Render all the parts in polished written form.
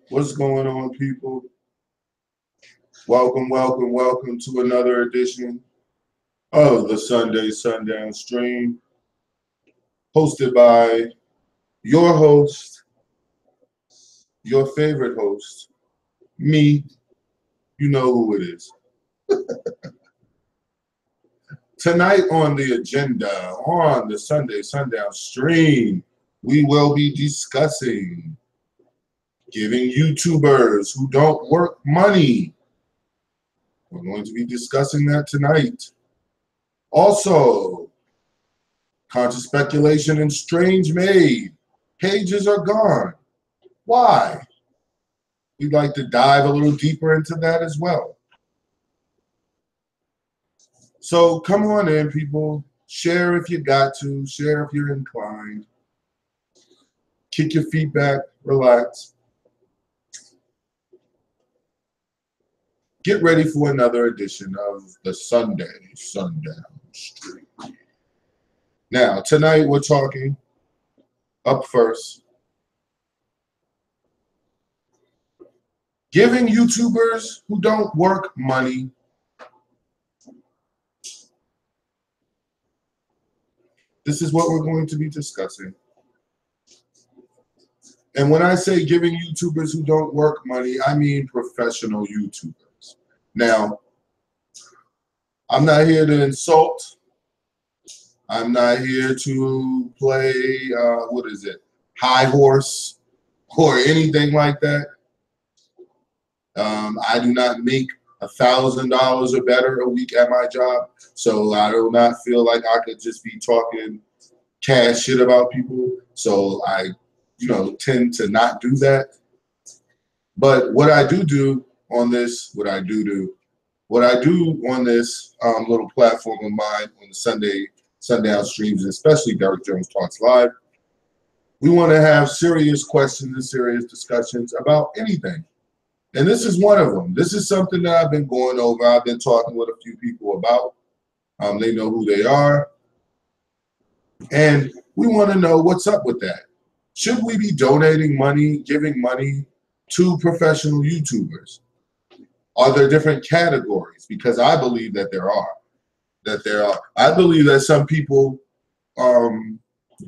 What's going on, people? Welcome, welcome, welcome to another edition of the Sunday Sundown stream, hosted by your host, your favorite host, me. You know who it is. Tonight on the agenda, on the Sunday Sundown stream, we will be discussing giving YouTubers who don't work money. We're going to be discussing that tonight. Also, conscious speculation and strange made. Pages are gone. Why? We'd like to dive a little deeper into that as well. So come on in, people. Share if you got to. Share if you're inclined. Kick your feet back. Relax. Get ready for another edition of the Sunday Sundown Stream. Now, tonight we're talking up first. Giving YouTubers who don't work money. This is what we're going to be discussing. And when I say giving YouTubers who don't work money, I mean professional YouTubers. Now, I'm not here to insult. I'm not here to play, high horse or anything like that. I do not make $1,000 or better a week at my job, so I do not feel like I could just be talking cash shit about people. So I, tend to not do that. But what I do on this, what I do on this little platform of mine on the Sunday Sundown streams, especially Derek Jones Talks Live, we want to have serious questions and serious discussions about anything. And this is one of them. This is something that I've been going over. I've been talking with a few people about. They know who they are. And we want to know what's up with that. Should we be donating money, giving money to professional YouTubers? Are there different categories? Because I believe that there are. I believe that some people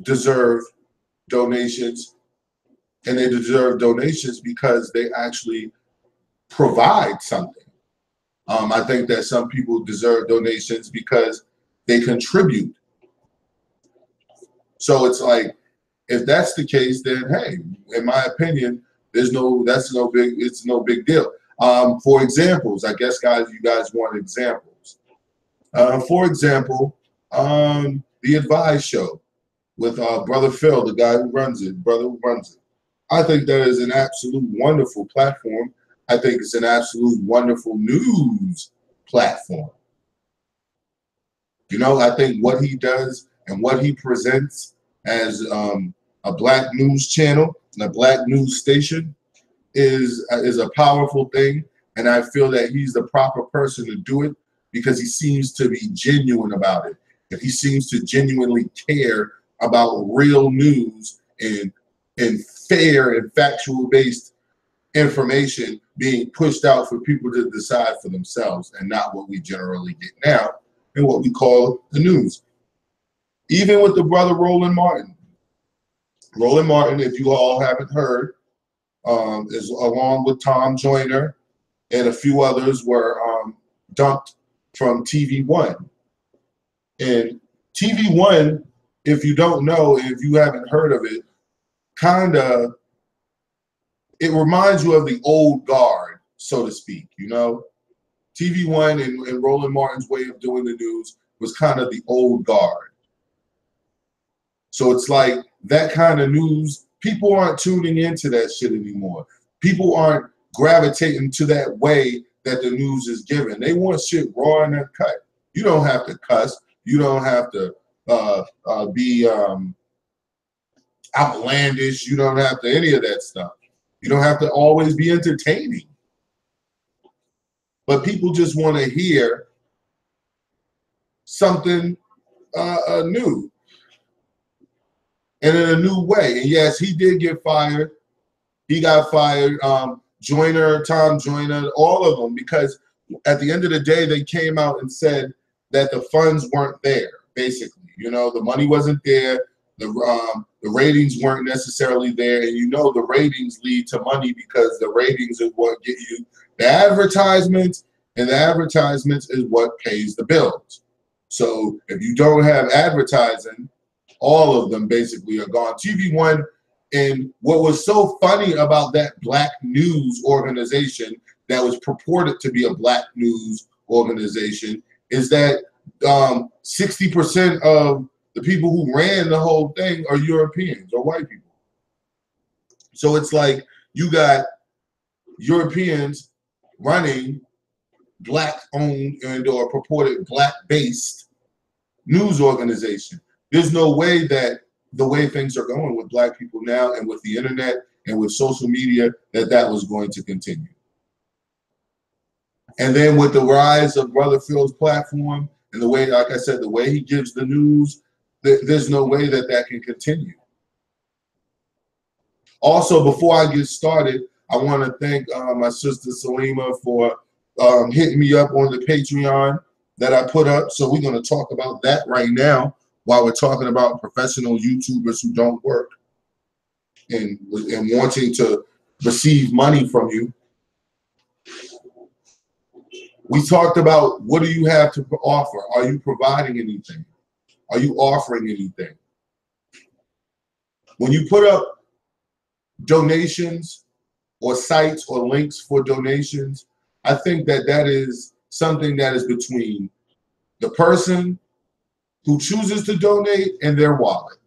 deserve donations, and they deserve donations because they actually provide something. I think that some people deserve donations because they contribute. So it's like, if that's the case, then hey, in my opinion, it's no big deal. For examples, I guess, you guys want examples. For example, the Advice Show with Brother Phil, the guy who runs it, I think that is an absolute wonderful platform. I think it's an absolute wonderful news platform. I think what he does and what he presents as a black news channel and a black news station is a powerful thing. And I feel that he's the proper person to do it because he seems to be genuine about it. And he seems to genuinely care about real news and fair and factual based information being pushed out for people to decide for themselves, and not what we generally get now and what we call the news. Even with the brother Roland Martin, if you all haven't heard, is along with Tom Joyner and a few others were dumped from TV One. And TV One, if you don't know, if you haven't heard of it, it reminds you of the old guard, so to speak. TV One and Roland Martin's way of doing the news was kind of the old guard. So it's like that kind of news, people aren't tuning into that shit anymore. People aren't gravitating to that way that the news is given. They want shit raw and uncut. You don't have to cuss. You don't have to be outlandish. You don't have to any of that stuff. You don't have to always be entertaining. But people just want to hear something new and in a new way. And yes, he did get fired He got fired. Joyner, Tom Joyner, all of them, because at the end of the day, they came out and said that the funds weren't there. Basically, you know, the money wasn't there. The ratings weren't necessarily there, and you know the ratings lead to money because the ratings is what get you the advertisements, and the advertisements is what pays the bills. So if you don't have advertising, all of them basically are gone. TV One, and what was so funny about that black news organization that was purported to be a black news organization is that 60% of the people who ran the whole thing are Europeans or white people. So it's like you got Europeans running black-owned and or purported black-based news organization. There's no way that the way things are going with black people now and with the internet and with social media that was going to continue. And then with the rise of Brother Phil's platform and the way, like I said, the way he gives the news, there's no way that can continue. Also, before I get started, I want to thank my sister Salima for hitting me up on the Patreon that I put up. So we're going to talk about that right now while we're talking about professional YouTubers who don't work and wanting to receive money from you. We talked about, what do you have to offer? Are you providing anything? Are you offering anything? When you put up donations or sites or links for donations, I think that is something that is between the person who chooses to donate and their wallet.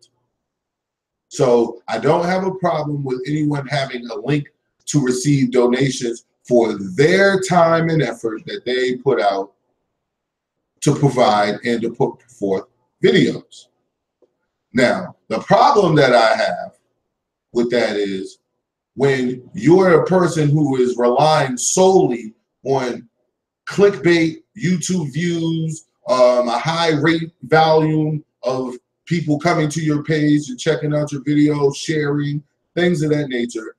So I don't have a problem with anyone having a link to receive donations for their time and effort that they put out to provide and to put forth videos. Now, the problem that I have with that is when you're a person who is relying solely on clickbait, YouTube views, a high rate volume of people coming to your page and checking out your videos, sharing, things of that nature,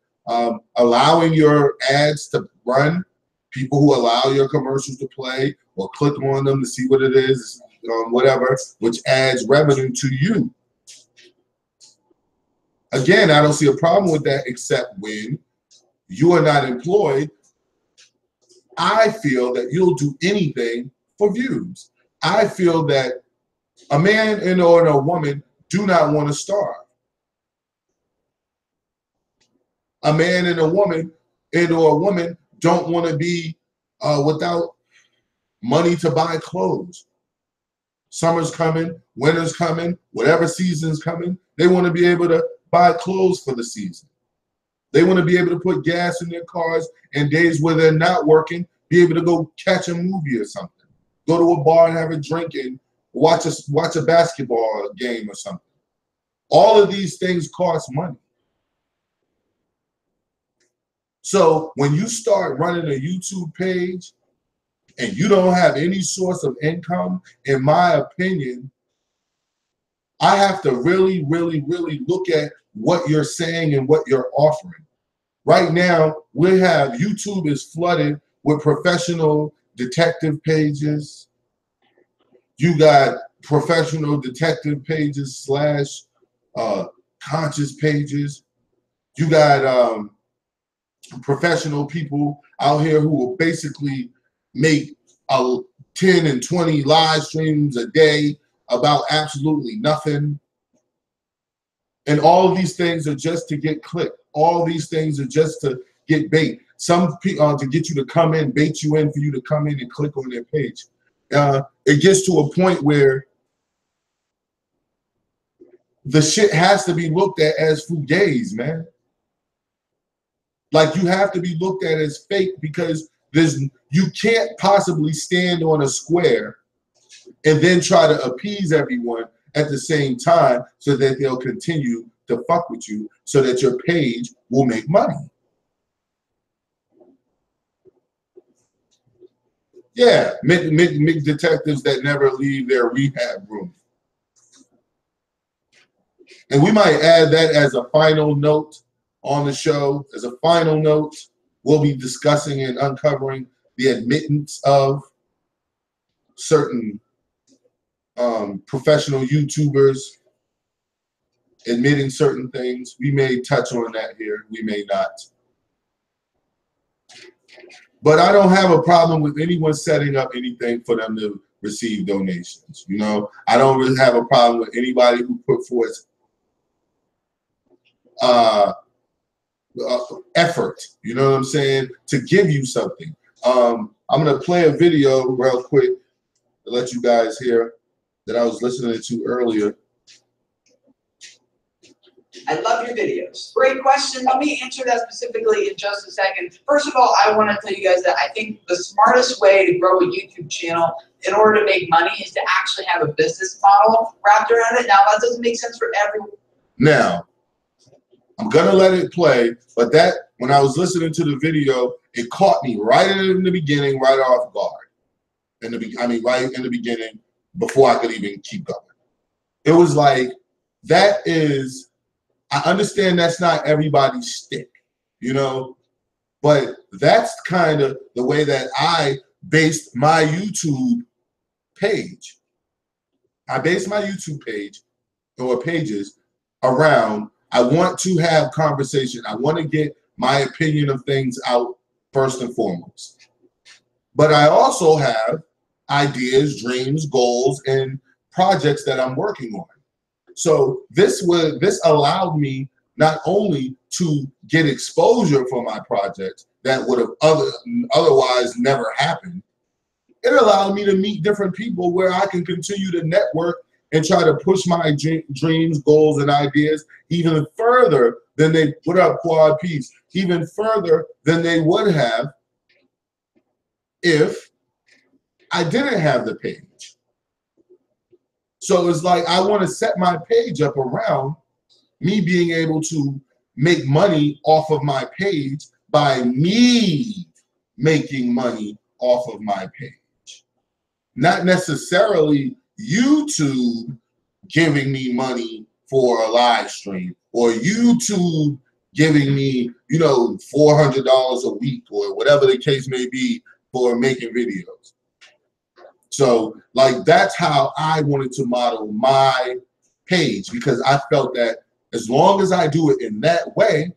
allowing your ads to run, people who allow your commercials to play or click on them to see what it is, whatever, which adds revenue to you. Again, I don't see a problem with that, except when you are not employed. I feel that you'll do anything for views. I feel that a man and or a woman do not want to starve. A man and a woman don't want to be without money to buy clothes. Summer's coming, winter's coming, whatever season's coming, they want to be able to buy clothes for the season. They want to be able to put gas in their cars, and days where they're not working, be able to go catch a movie or something. Go to a bar and have a drink and watch a basketball game or something. All of these things cost money. So when you start running a YouTube page and you don't have any source of income, in my opinion, I have to really, really, really look at what you're saying and what you're offering. Right now, we have YouTube is flooded with professional detective pages. You got professional detective pages slash conscious pages. You got professional people out here who will basically make 10 and 20 live streams a day about absolutely nothing. And all of these things are just to get clicked. All these things are just to get bait. Some people to get you to come in, bait you in for you to come in and click on their page. It gets to a point where the shit has to be looked at as fugazi, man. Like, you have to be looked at as fake, because you can't possibly stand on a square and then try to appease everyone at the same time so that they'll continue to fuck with you so that your page will make money. Yeah, make detectives that never leave their rehab room. And we might add that as a final note on the show. As a final note, we'll be discussing and uncovering the admittance of certain professional YouTubers admitting certain things. We may touch on that here, we may not. But I don't have a problem with anyone setting up anything for them to receive donations. You know, I don't really have a problem with anybody who put forth effort, you know what I'm saying, to give you something. I'm gonna play a video real quick to let you guys hear that I was listening to earlier. I love your videos. Great question. Let me answer that specifically in just a second. First of all, I want to tell you guys that I think the smartest way to grow a YouTube channel in order to make money is to actually have a business model wrapped around it. Now, that doesn't make sense for everyone. Now, I'm gonna let it play, but that, when I was listening to the video, it caught me right in the beginning, right off guard. Right in the beginning, before I could even keep going. It was like, that is, I understand that's not everybody's stick, you know, but that's kind of the way that I based my YouTube page. I based my YouTube page or pages around, I want to have conversation. I want to get my opinion of things out first and foremost. But I also have ideas, dreams, goals, and projects that I'm working on. So this allowed me not only to get exposure for my projects that would have otherwise never happened, it allowed me to meet different people where I can continue to network and try to push my dreams, goals, and ideas even further than they put up Quad Peace, even further than they would have if I didn't have the page. So it's like, I want to set my page up around me being able to make money off of my page by me making money off of my page. Not necessarily YouTube giving me money for a live stream, or YouTube giving me, you know, $400 a week or whatever the case may be for making videos. So, like, that's how I wanted to model my page, because I felt that as long as I do it in that way,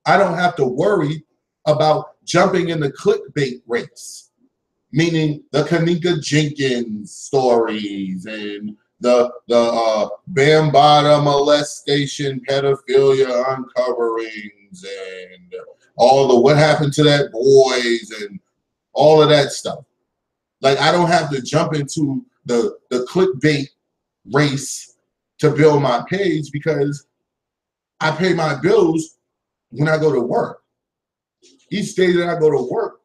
I don't have to worry about jumping in the clickbait race, meaning the Kanika Jenkins stories and the Bambaataa molestation, pedophilia uncoverings, and all the what happened to that boys and all of that stuff. Like, I don't have to jump into the clickbait race to build my page, because I pay my bills when I go to work. Each day that I go to work,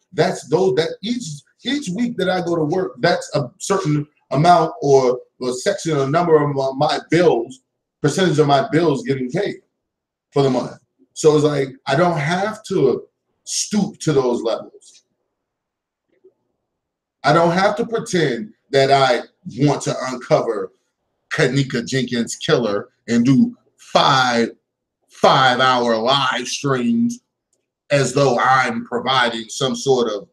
each week that I go to work, that's a certain amount or a section or number of my bills, percentage of my bills getting paid for the month. So it's like, I don't have to stoop to those levels. I don't have to pretend that I want to uncover Kanika Jenkins killer and do five-hour live streams as though I'm providing some sort of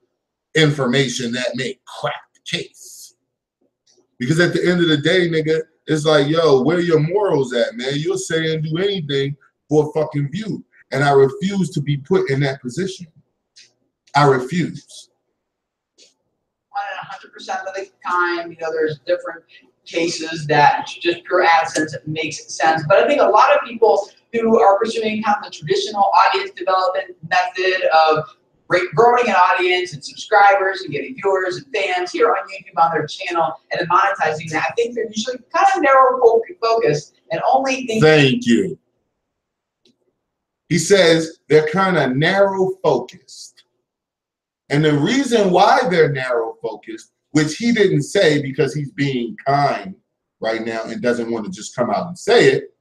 information that may crack the case. Because at the end of the day, nigga, it's like, yo, where your morals at, man? You'll say and do anything for a fucking view. And I refuse to be put in that position. I refuse. 100% of the time, you know, there's different cases that just pure AdSense makes sense. But I think a lot of people who are pursuing kind of the traditional audience development method of growing an audience and subscribers and getting viewers and fans here on YouTube on their channel and then monetizing that, I think they're usually kind of narrow focused and only thinking. Thank you. He says they're kind of narrow focused. And the reason why they're narrow focused, which he didn't say because he's being kind right now and doesn't want to just come out and say it,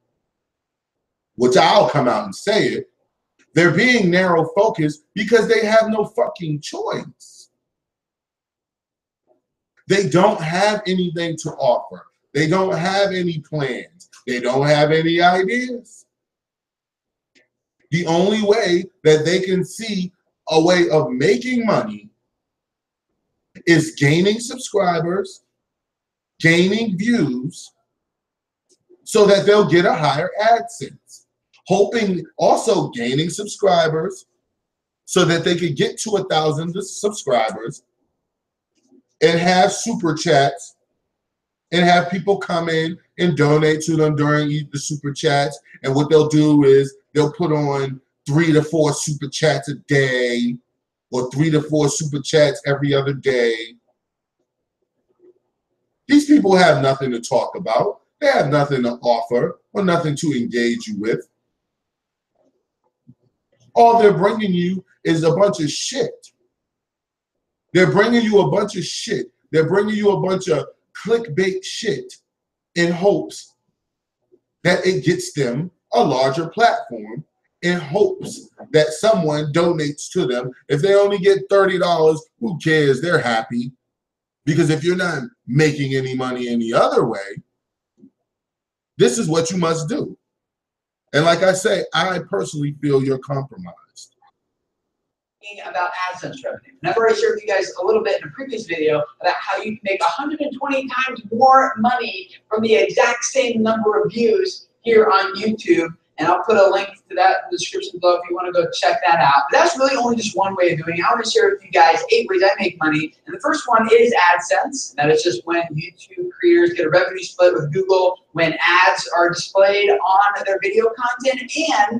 which I'll come out and say it, they're being narrow focused because they have no fucking choice. They don't have anything to offer. They don't have any plans. They don't have any ideas. The only way that they can see a way of making money is gaining subscribers, gaining views, so that they'll get a higher AdSense. Hoping also gaining subscribers so that they could get to 1,000 subscribers and have super chats and have people come in and donate to them during the super chats. And what they'll do is they'll put on 3 to 4 super chats a day or 3 to 4 super chats every other day. These people have nothing to talk about. They have nothing to offer or nothing to engage you with. All they're bringing you is a bunch of shit. They're bringing you a bunch of shit. They're bringing you a bunch of clickbait shit in hopes that it gets them a larger platform, in hopes that someone donates to them. If they only get $30, who cares? They're happy. Because if you're not making any money any other way, this is what you must do. And like I say, I personally feel you're compromised. About AdSense revenue. And I've already shared with you guys a little bit in a previous video about how you can make 120 times more money from the exact same number of views here on YouTube. And I'll put a link to that in the description below if you want to go check that out. But that's really only just one way of doing it. I want to share with you guys 8 ways I make money. And the first one is AdSense. That is just when YouTube creators get a revenue split with Google when ads are displayed on their video content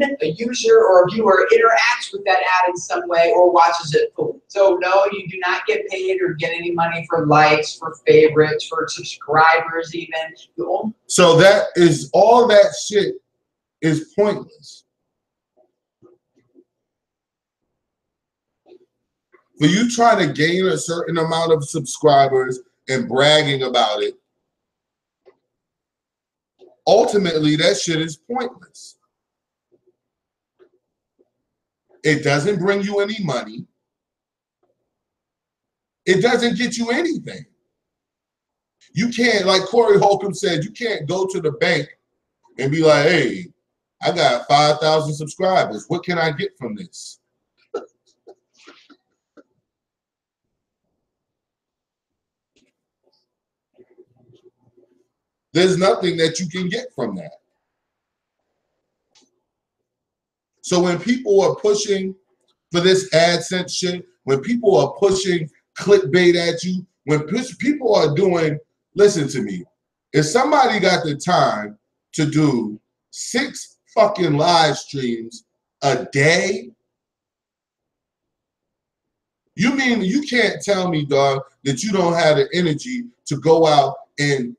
and a user or a viewer interacts with that ad in some way or watches it fully. So no, you do not get paid or get any money for likes, for favorites, for subscribers even. So that is all that shit is pointless. For you trying to gain a certain amount of subscribers and bragging about it, ultimately that shit is pointless. It doesn't bring you any money. It doesn't get you anything. You can't, like Corey Holcomb said, you can't go to the bank and be like, hey, I got 5,000 subscribers. What can I get from this? There's nothing that you can get from that. So when people are pushing for this AdSense shit, when people are pushing clickbait at you, when people are doing, listen to me, if somebody got the time to do 6 fucking live streams a day, you mean you can't tell me, dog, that you don't have the energy to go out and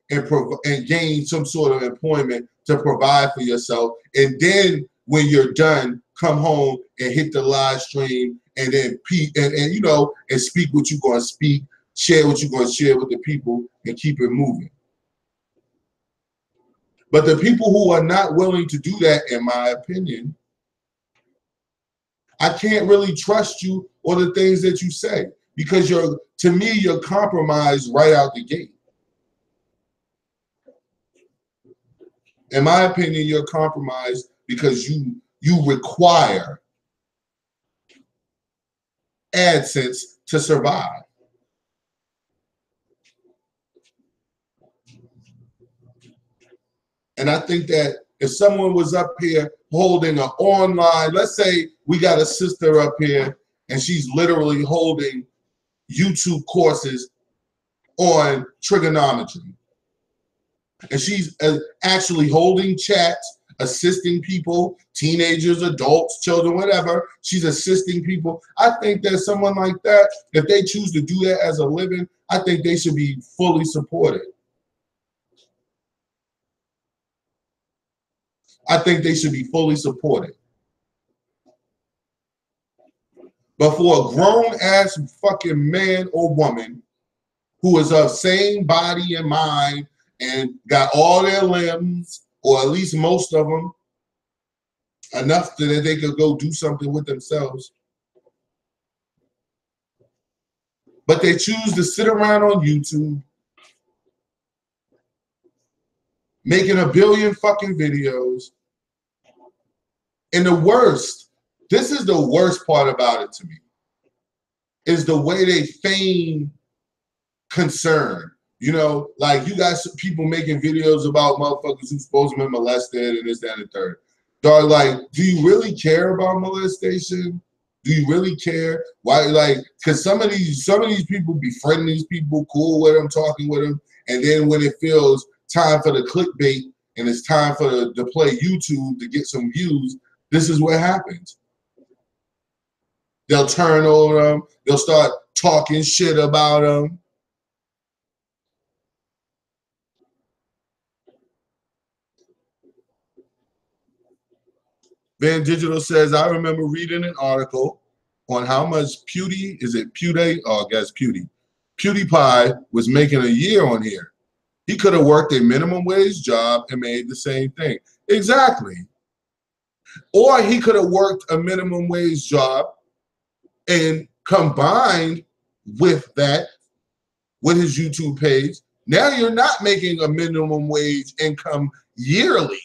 gain some sort of employment to provide for yourself, and then when you're done, come home and hit the live stream and then you know, and speak what you're going to speak, share what you're going to share with the people, and keep it moving. But the people who are not willing to do that, in my opinion, I can't really trust you or the things that you say, because to me, you're compromised right out the gate. In my opinion, you're compromised because you require AdSense to survive. And I think that if someone was up here holding an online, let's say we got a sister up here and she's literally holding YouTube courses on trigonometry. And she's actually holding chats, assisting people, teenagers, adults, children, whatever. She's assisting people. I think that someone like that, if they choose to do that as a living, I think they should be fully supported. I think they should be fully supported. But for a grown-ass fucking man or woman who is of same body and mind and got all their limbs, or at least most of them, enough so that they could go do something with themselves, but they choose to sit around on YouTube making a billion fucking videos And the worst, this is the worst part about it to me, is the way they feign concern. You know, like you got some people making videos about motherfuckers who's supposed to be molested and this, that, and the third. Dog, like, do you really care about molestation? Do you really care? Why? Like, because some of these people befriend these people, cool with them, talking with them, and then when it feels time for the clickbait and it's time to play YouTube to get some views, this is what happens. They'll turn over them. They'll start talking shit about them. Van Digital says, I remember reading an article on how much PewDiePie was making a year on here. He could have worked a minimum wage job and made the same thing. Exactly. Or he could have worked a minimum wage job and combined with that, with his YouTube page, now you're not making a minimum wage income yearly.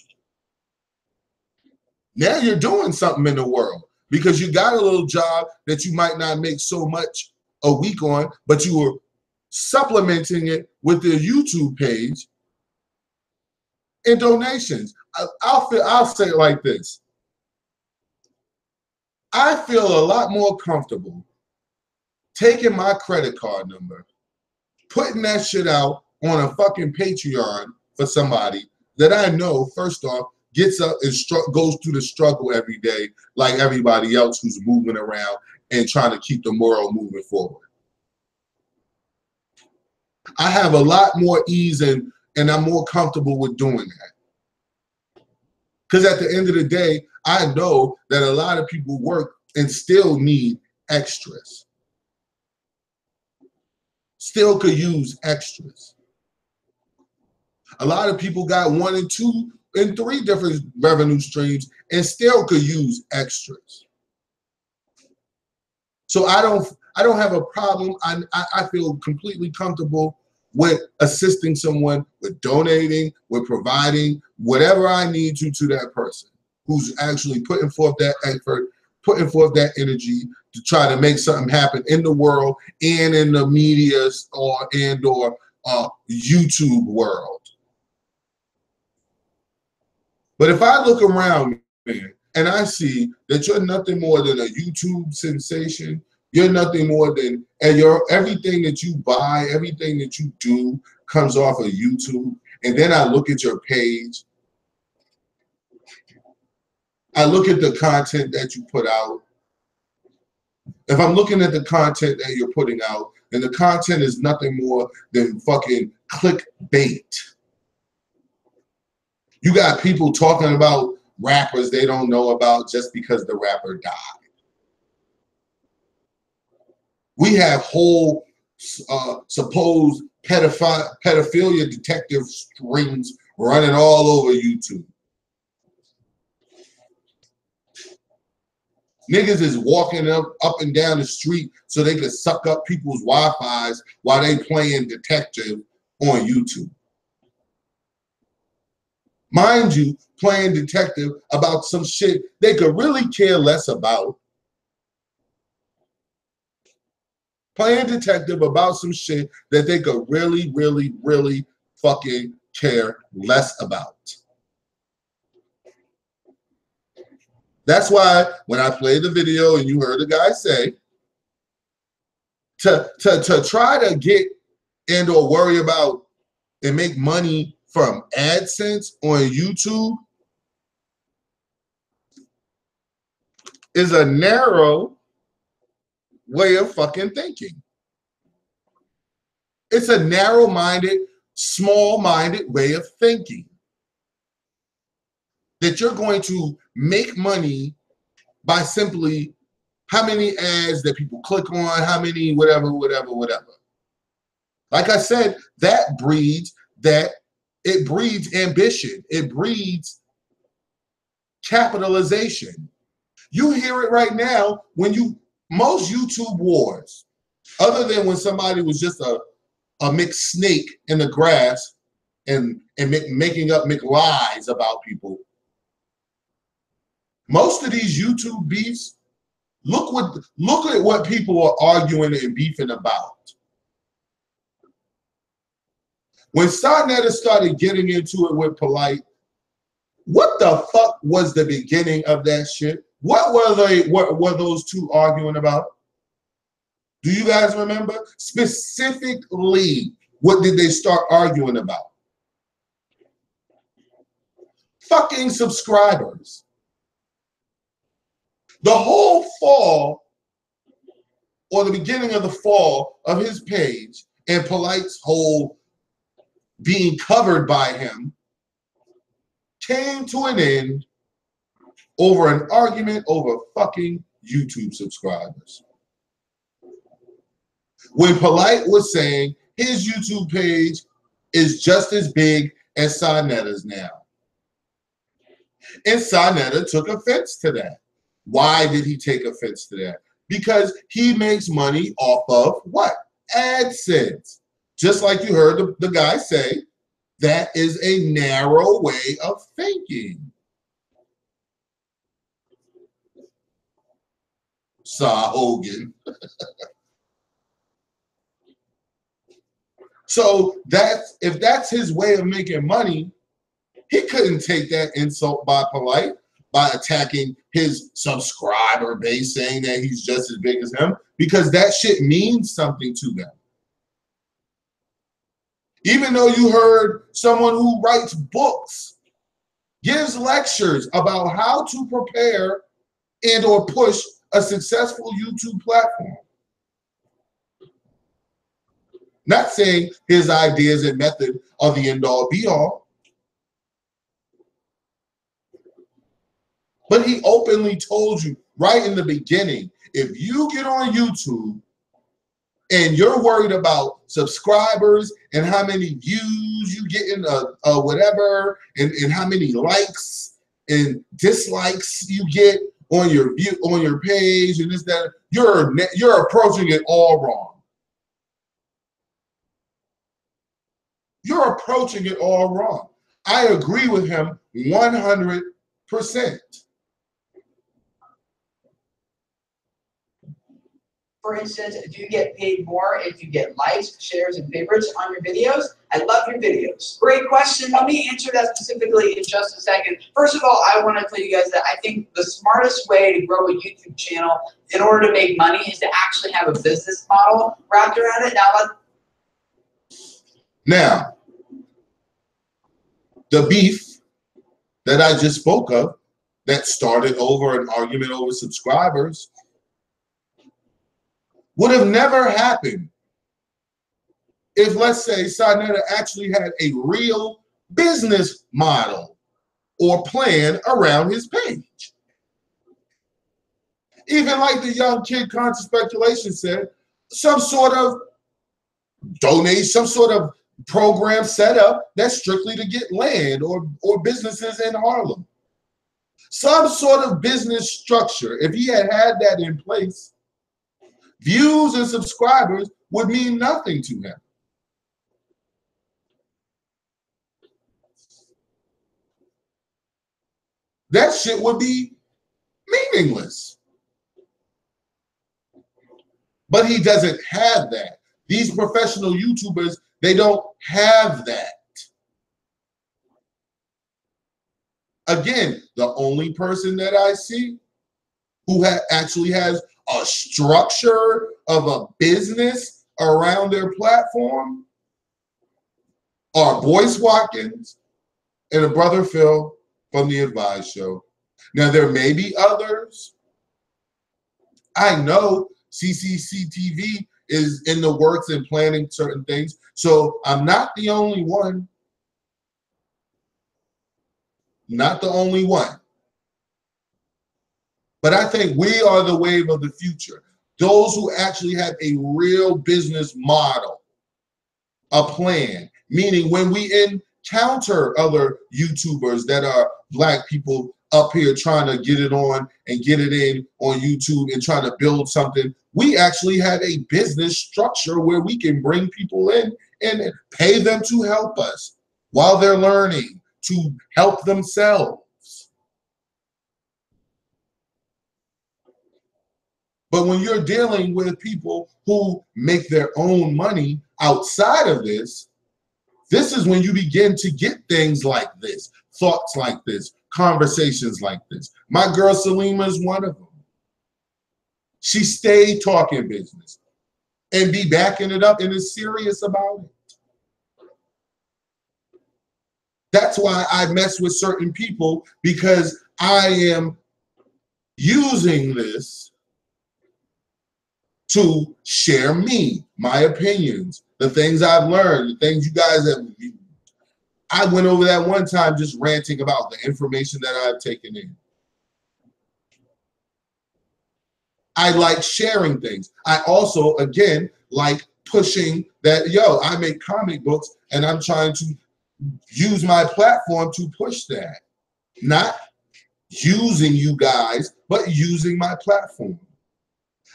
Now you're doing something in the world because you got a little job that you might not make so much a week on, but you were supplementing it with the YouTube page and donations. I'll say it like this. I feel a lot more comfortable taking my credit card number, putting that shit out on a fucking Patreon for somebody that I know, first off, gets up and goes through the struggle every day like everybody else who's moving around and trying to keep the world moving forward. I have a lot more ease and I'm more comfortable with doing that. Because at the end of the day, I know that a lot of people work and still need extras. Still could use extras. A lot of people got 1 and 2 and 3 different revenue streams and still could use extras. So I don't have a problem. I feel completely comfortable with assisting someone, with donating, with providing whatever I need to that person who's actually putting forth that effort, putting forth that energy to try to make something happen in the world and in the media or YouTube world. But if I look around, man, and I see that you're nothing more than a YouTube sensation, you're nothing more than, and everything that you buy, everything that you do comes off of YouTube, and then I look at your page, I look at the content that you put out. If I'm looking at the content that you're putting out, and the content is nothing more than fucking clickbait. You got people talking about rappers they don't know about just because the rapper died. We have whole supposed pedophilia detective strings running all over YouTube. Niggas is walking up and down the street so they can suck up people's Wi-Fis while they playing detective on YouTube. Mind you, playing detective about some shit they could really care less about. Playing detective about some shit that they could really, really, really fucking care less about. That's why when I played the video and you heard the guy say, to try to get and or worry about and make money from AdSense on YouTube is a narrow way of fucking thinking. It's a narrow-minded, small-minded way of thinking. That you're going to make money by simply how many ads that people click on, how many whatever. Like I said, that breeds ambition. It breeds capitalization. You hear it right now when most YouTube wars, other than when somebody was just a mixed snake in the grass and making up lies about people. Most of these YouTube beefs, look at what people are arguing and beefing about. When Sarnetta started getting into it with Polite, what the fuck was the beginning of that shit? What were those two arguing about? Do you guys remember? Specifically, what did they start arguing about? Fucking subscribers. The whole fall, or the beginning of the fall of his page, and Polite's whole being covered by him, came to an end over an argument over fucking YouTube subscribers. When Polite was saying his YouTube page is just as big as Sarnetta's now. And Sarnetta took offense to that. Why did he take offense to that? Because he makes money off of what? AdSense. Just like you heard the guy say, that is a narrow way of thinking. Saw Hogan. So if that's his way of making money, he couldn't take that insult by Polite by attacking his subscriber base, saying that he's just as big as him, because that shit means something to them. Even though you heard someone who writes books, gives lectures about how to prepare and or push a successful YouTube platform. Not saying his ideas and method are the end-all be-all, but he openly told you right in the beginning, if you get on YouTube and you're worried about subscribers and how many views you get in whatever, and how many likes and dislikes you get on your page and this, that, you're approaching it all wrong. You're approaching it all wrong. I agree with him 100%. For instance, do you get paid more if you get likes, shares, and favorites on your videos? I love your videos. Great question. Let me answer that specifically in just a second. First of all, I want to tell you guys that I think the smartest way to grow a YouTube channel in order to make money is to actually have a business model wrapped around it. Now, the beef that I just spoke of that started over an argument over subscribers would have never happened if, let's say, Sarnetta actually had a real business model or plan around his page. Even like the young kid Conscious Speculation said, some sort of donate, some sort of program set up that's strictly to get land or businesses in Harlem. Some sort of business structure. If he had that in place, views and subscribers would mean nothing to him. That shit would be meaningless. But he doesn't have that. These professional YouTubers, they don't have that. Again, the only person that I see who actually has a structure of a business around their platform are Boyce Watkins and a brother Phil from The Advice Show. Now, there may be others. I know CCCTV is in the works and planning certain things, so I'm not the only one. Not the only one. But I think we are the wave of the future. Those who actually have a real business model, a plan, meaning when we encounter other YouTubers that are Black people up here trying to get it on and get it in on YouTube and trying to build something, we actually have a business structure where we can bring people in and pay them to help us while they're learning to help themselves. But when you're dealing with people who make their own money outside of this, this is when you begin to get things like this, thoughts like this, conversations like this. My girl Salima is one of them. She stayed talking business and be backing it up and is serious about it. That's why I mess with certain people, because I am using this to share me, my opinions, the things I've learned, the things you guys have. I went over that one time just ranting about the information that I've taken in. I like sharing things. I also, again, like pushing that, yo, I make comic books and I'm trying to use my platform to push that. Not using you guys, but using my platform.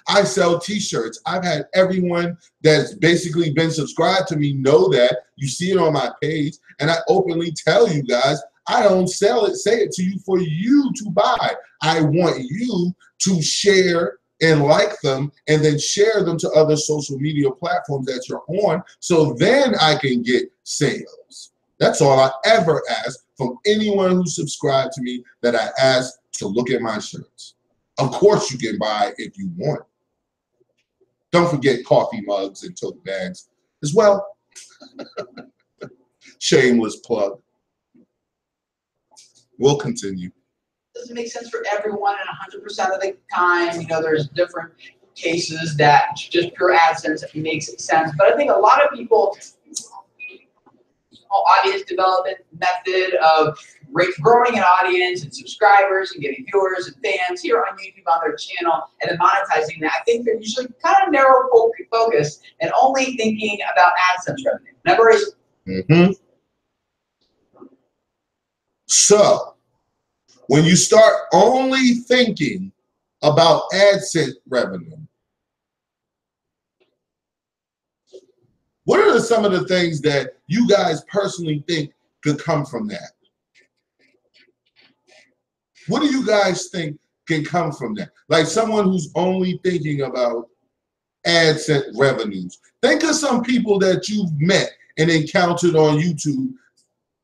I sell t-shirts. I've had everyone that's basically been subscribed to me know that. You see it on my page, and I openly tell you guys, I don't sell it, say it to you for you to buy. I want you to share and like them, and then share them to other social media platforms that you're on, so then I can get sales. That's all I ever ask from anyone who subscribed to me, that I ask to look at my shirts. Of course you can buy if you want. Don't forget coffee mugs and tote bags as well. Shameless plug. We'll continue. Doesn't make sense for everyone, and 100% of the time, there's different cases that just pure AdSense makes sense. But I think a lot of people, audience development method of growing an audience and subscribers and getting viewers and fans here on YouTube on their channel, and then monetizing that, I think they're usually kind of narrow focus and only thinking about AdSense revenue. Never is. Mm-hmm. So, when you start only thinking about AdSense revenue, what are some of the things that you guys personally think could come from that? What do you guys think can come from that? Like someone who's only thinking about AdSense revenues. Think of some people that you've met and encountered on YouTube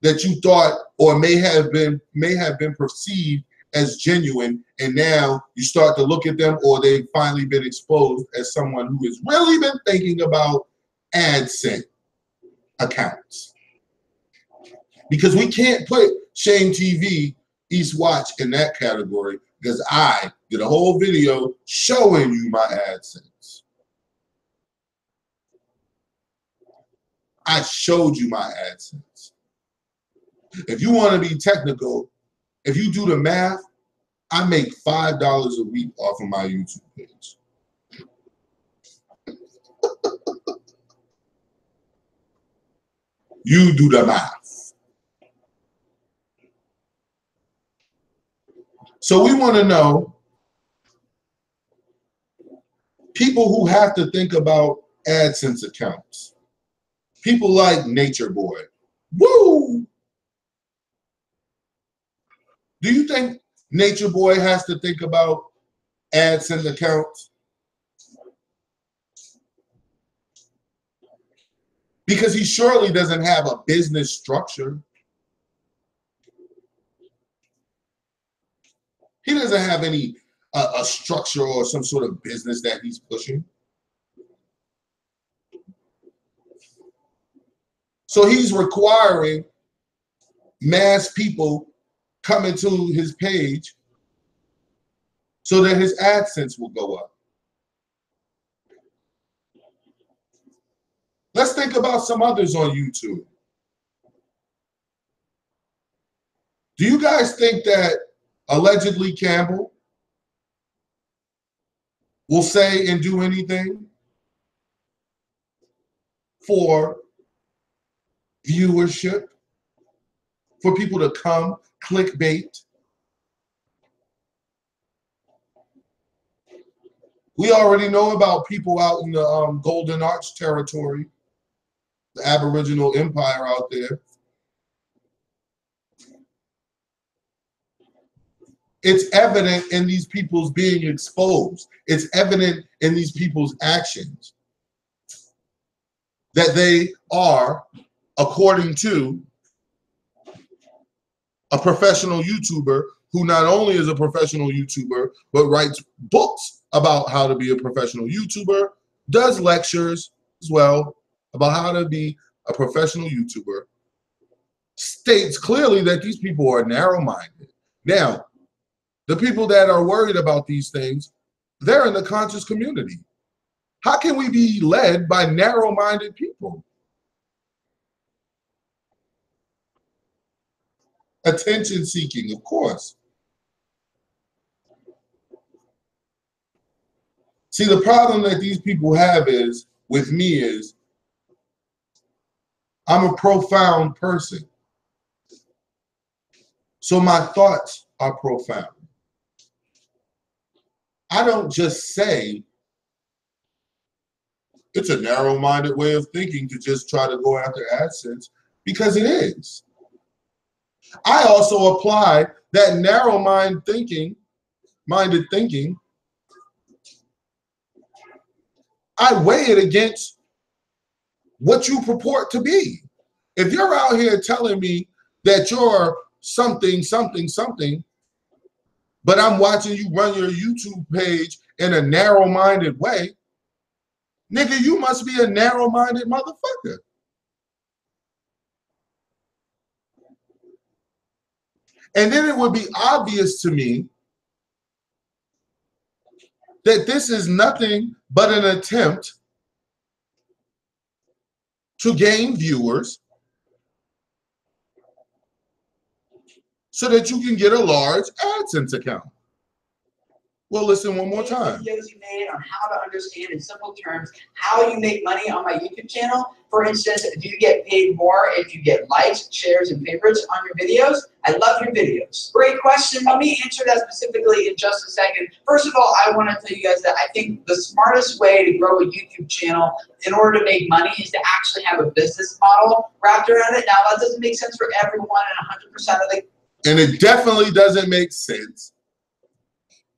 that you thought or may have been perceived as genuine, and now you start to look at them, or they've finally been exposed as someone who has really been thinking about AdSense accounts. Because we can't put Shame TV, East Watch in that category, because I did a whole video showing you my AdSense. I showed you my AdSense. If you want to be technical, if you do the math, I make $5 a week off of my YouTube page. You do the math. So we want to know people who have to think about AdSense accounts. People like Nature Boy. Woo! Do you think Nature Boy has to think about AdSense accounts? Because he surely doesn't have a business structure. He doesn't have any a structure or some sort of business that he's pushing. So he's requiring mass people coming to his page so that his AdSense will go up. Let's think about some others on YouTube. Do you guys think that allegedly Campbell will say and do anything for viewership, for people to come, clickbait? We already know about people out in the Golden Arch territory, the Aboriginal Empire out there. It's evident in these people's being exposed. It's evident in these people's actions that they are, according to a professional YouTuber who not only is a professional YouTuber, but writes books about how to be a professional YouTuber, does lectures as well about how to be a professional YouTuber, states clearly that these people are narrow-minded. Now, the people that are worried about these things, they're in the conscious community. How can we be led by narrow-minded people? Attention seeking, of course. See, the problem that these people have is, with me, is I'm a profound person. So my thoughts are profound. I don't just say it's a narrow-minded way of thinking to just try to go after AdSense, because it is. I also apply that narrow-minded thinking, I weigh it against what you purport to be. If you're out here telling me that you're something, something, something, but I'm watching you run your YouTube page in a narrow-minded way, nigga, you must be a narrow-minded motherfucker. And then it would be obvious to me that this is nothing but an attempt to gain viewers so that you can get a large AdSense account. Well, listen one more time. Videos you made on how to understand in simple terms how you make money on my YouTube channel. For instance, do you get paid more if you get likes, shares, and favorites on your videos? I love your videos. Great question. Let me answer that specifically in just a second. First of all, I want to tell you guys that I think the smartest way to grow a YouTube channel in order to make money is to actually have a business model wrapped around it. Now, that doesn't make sense for everyone and 100% of the... And it definitely doesn't make sense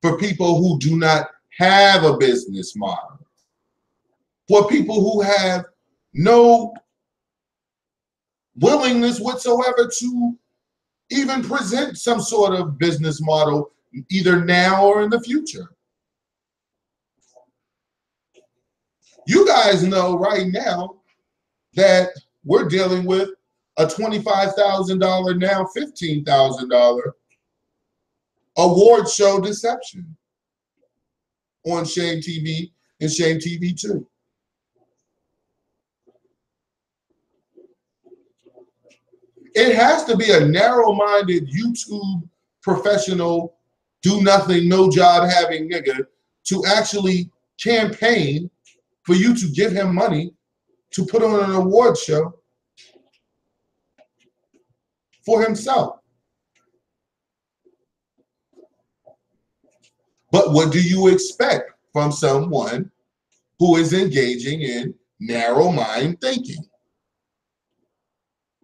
for people who do not have a business model, for people who have no willingness whatsoever to even present some sort of business model, either now or in the future. You guys know right now that we're dealing with a $25,000, now $15,000 award show deception on Shame TV and Shame TV 2. It has to be a narrow-minded YouTube professional, do nothing, no job having nigga to actually campaign for you to give him money to put on an award show for himself. But what do you expect from someone who is engaging in narrow mind thinking,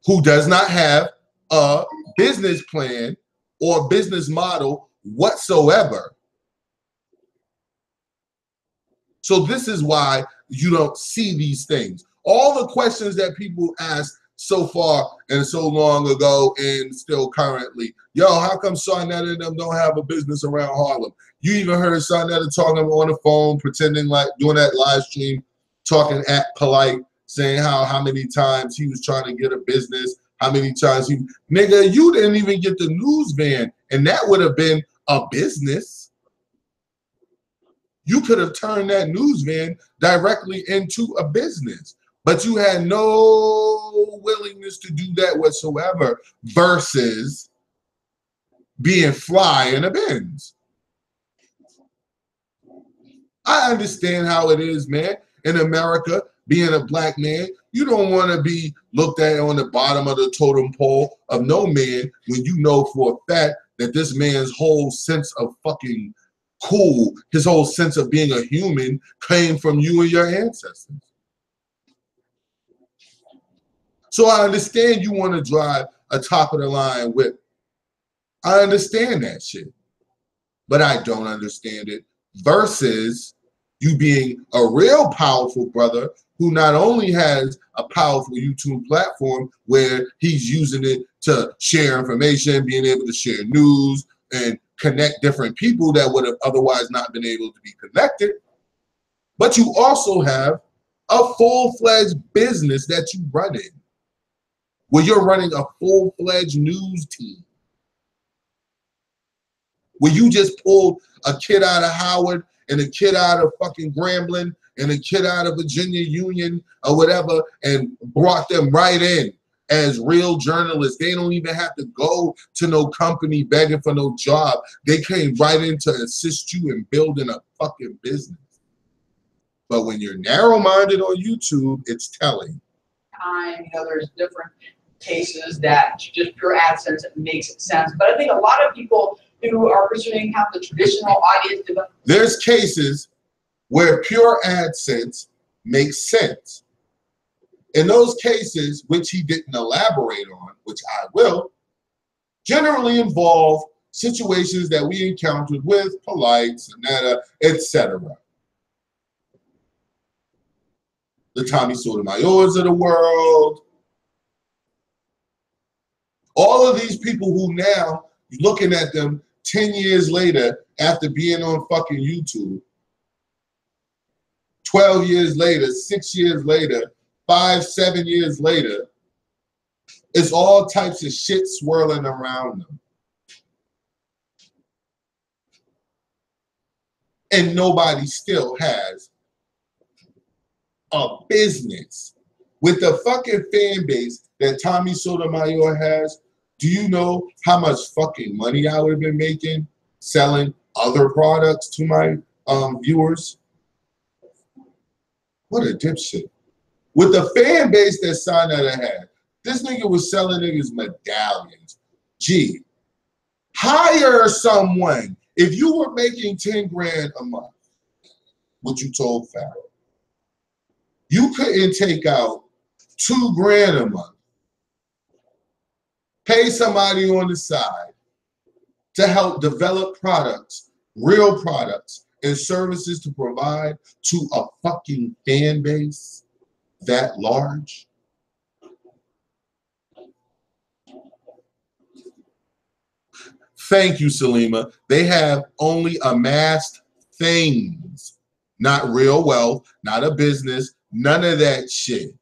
who does not have a business plan or business model whatsoever? So this is why you don't see these things. All the questions that people ask so far and so long ago and still currently, yo, how come Sarnetta and them don't have a business around Harlem? You even heard Sarnetta talking on the phone, pretending like doing that live stream, talking at polite, saying how many times he was trying to get a business, how many times he, nigga, you didn't even get the news van, and that would have been a business. You could have turned that news van directly into a business, but you had no willingness to do that whatsoever versus being fly in a Benz. I understand how it is, man. In America, being a black man, you don't want to be looked at on the bottom of the totem pole of no man when you know for a fact that this man's whole sense of fucking cool, his whole sense of being a human came from you and your ancestors. So I understand you want to drive a top of the line whip. I understand that shit. but I don't understand it, versus you being a real powerful brother who not only has a powerful YouTube platform where he's using it to share information, being able to share news and connect different people that would have otherwise not been able to be connected, but you also have a full-fledged business that you run in, where you're running a full-fledged news team, where you just pulled a kid out of Howard and a kid out of fucking Grambling and a kid out of Virginia Union or whatever and brought them right in as real journalists. They don't even have to go to no company begging for no job. They came right in to assist you in building a fucking business. But when you're narrow-minded on YouTube, it's telling. There's different cases that just pure AdSense makes sense. But I think a lot of people who are pursuing kind of the traditional audience development. There's cases where pure AdSense makes sense. In those cases, which he didn't elaborate on, which I will, generally involve situations that we encountered with Polite, Sonetta, etc. The Tommy Sotomayors of the world. All of these people who now, looking at them 10 years later after being on fucking YouTube, 12 years later, 6 years later, 5, 7 years later, it's all types of shit swirling around them. And nobody still has a business. With the fucking fan base that Tommy Sotomayor has, do you know how much fucking money I would have been making selling other products to my viewers? What a dipshit. With the fan base that Sonetta had, this nigga was selling niggas medallions. Gee, hire someone. If you were making 10 grand a month, what you told Farrell, you couldn't take out 2 grand a month, pay somebody on the side to help develop products, real products, and services to provide to a fucking fan base that large? Thank you, Salima. They have only amassed things, not real wealth, not a business, none of that shit.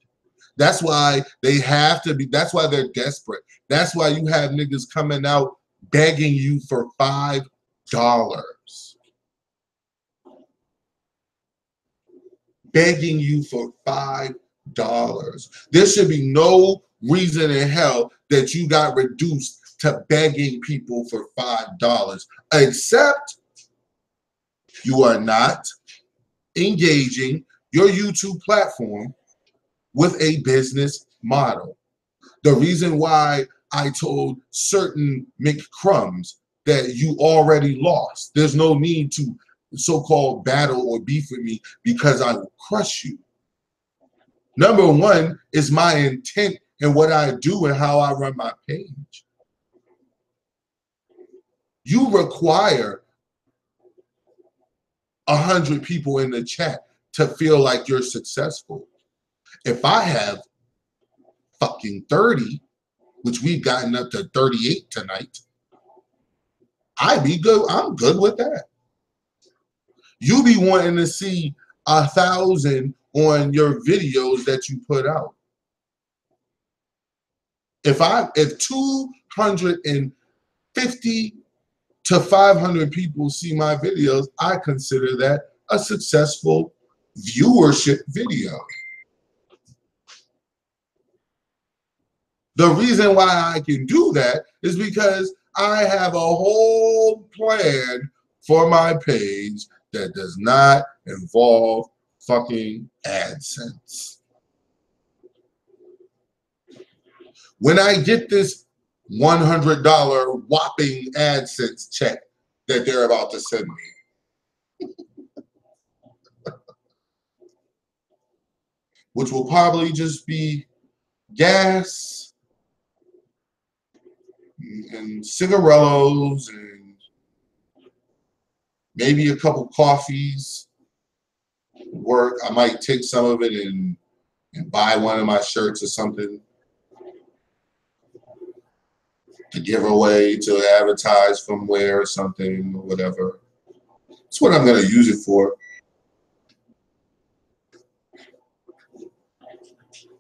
That's why they have to be, that's why they're desperate. That's why you have niggas coming out begging you for $5. Begging you for $5. There should be no reason in hell that you got reduced to begging people for $5, except you are not engaging your YouTube platform with a business model. The reason why I told certain McCrumbs that you already lost, there's no need to so-called battle or beef with me because I will crush you. Number one is my intent and what I do and how I run my page. You require 100 people in the chat to feel like you're successful. If I have fucking 30, which we've gotten up to 38 tonight, I'd be good. I'm good with that. You be wanting to see 1,000 on your videos that you put out. If 250 to 500 people see my videos, I consider that a successful viewership video. The reason why I can do that is because I have a whole plan for my page that does not involve fucking AdSense. When I get this $100 whopping AdSense check that they're about to send me, which will probably just be gas and cigarillos and maybe a couple coffees work. I might take some of it and buy one of my shirts or something to give away, to advertise from where or something or whatever. That's what I'm going to use it for.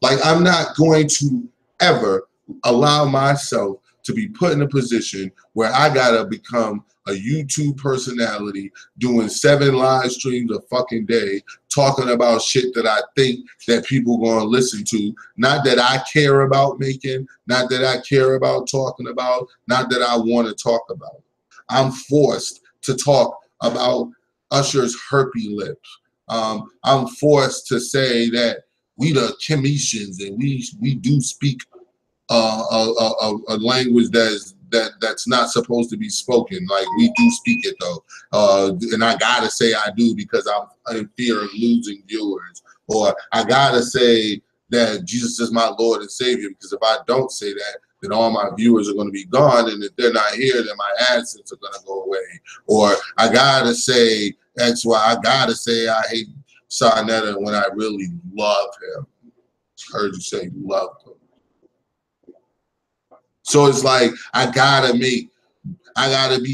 Like, I'm not going to ever allow myself to be put in a position where I gotta become a YouTube personality doing 7 live streams a fucking day talking about shit that I think that people gonna listen to, not that I care about making, not that I care about talking about, not that I want to talk about. I'm forced to talk about Usher's herpy lips. I'm forced to say that we the Chemetians and we do speak a language that's not supposed to be spoken. Like, we do speak it though, and I gotta say I do because I'm in fear of losing viewers, or I gotta say that Jesus is my Lord and Savior because if I don't say that, then all my viewers are going to be gone, and if they're not here, then my AdSense are going to go away. Or I gotta say that's why I gotta say I hate Sarnetta when I really love him. I heard you say you loved him. So it's like I gotta be